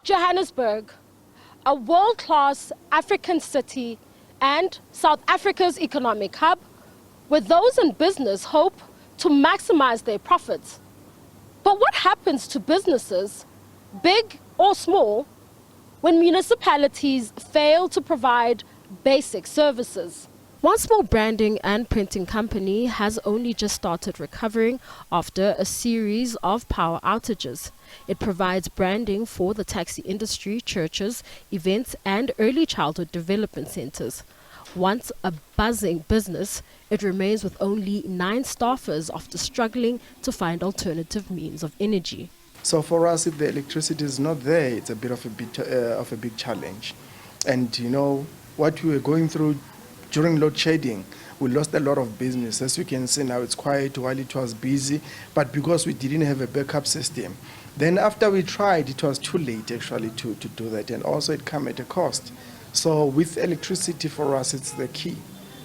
Johannesburg, a world-class African city and South Africa's economic hub, where those in business hope to maximize their profits. But what happens to businesses, big or small, when municipalities fail to provide basic services? One small branding and printing company has only just started recovering after a series of power outages. It provides branding for the taxi industry, churches, events, and early childhood development centers. Once a buzzing business, it remains with only 9 staffers after struggling to find alternative means of energy. So for us, if the electricity is not there, it's a bit of a big challenge. And you know, what we were going through during load shedding, we lost a lot of business. As you can see now, it's quiet while it was busy, but because we didn't have a backup system. Then after we tried, it was too late actually to do that, and also it came at a cost. So with electricity for us, it's the key.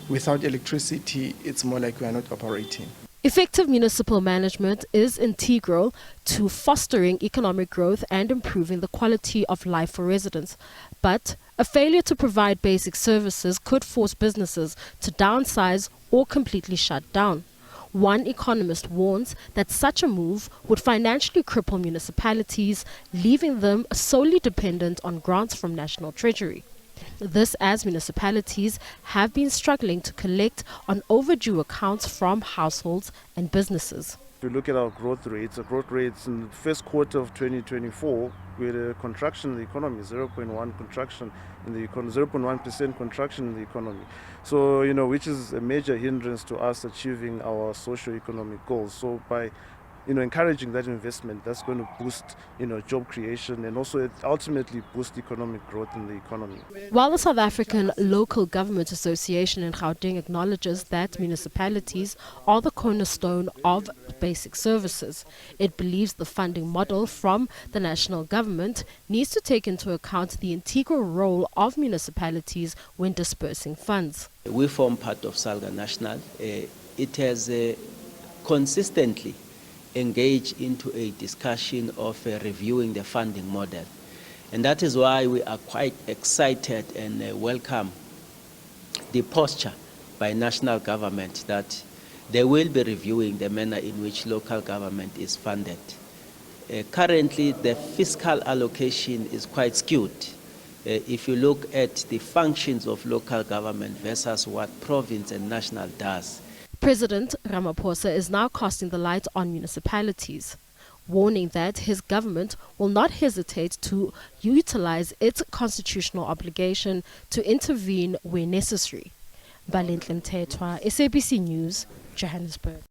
Without electricity, it's more like we are not operating. Effective municipal management is integral to fostering economic growth and improving the quality of life for residents. But a failure to provide basic services could force businesses to downsize or completely shut down. One economist warns that such a move would financially cripple municipalities, leaving them solely dependent on grants from National Treasury. This as municipalities have been struggling to collect on overdue accounts from households and businesses. If you look at our growth rates in the first quarter of 2024, we had a contraction in the economy, 0.1% contraction in the economy. So, you know, which is a major hindrance to us achieving our socio-economic goals. So by encouraging that investment, that's going to boost, job creation and also ultimately boost economic growth in the economy. While the South African Local Government Association in Gauteng acknowledges that municipalities are the cornerstone of basic services, it believes the funding model from the national government needs to take into account the integral role of municipalities when dispersing funds. We form part of SALGA National. It has consistently engage into a discussion of reviewing the funding model. And that is why we are quite excited and welcome the posture by national government that they will be reviewing the manner in which local government is funded. Currently, the fiscal allocation is quite skewed. If you look at the functions of local government versus what province and national does. President Ramaphosa is now casting the light on municipalities, warning that his government will not hesitate to utilize its constitutional obligation to intervene where necessary. Balenhle Mthethwa, SABC News, Johannesburg.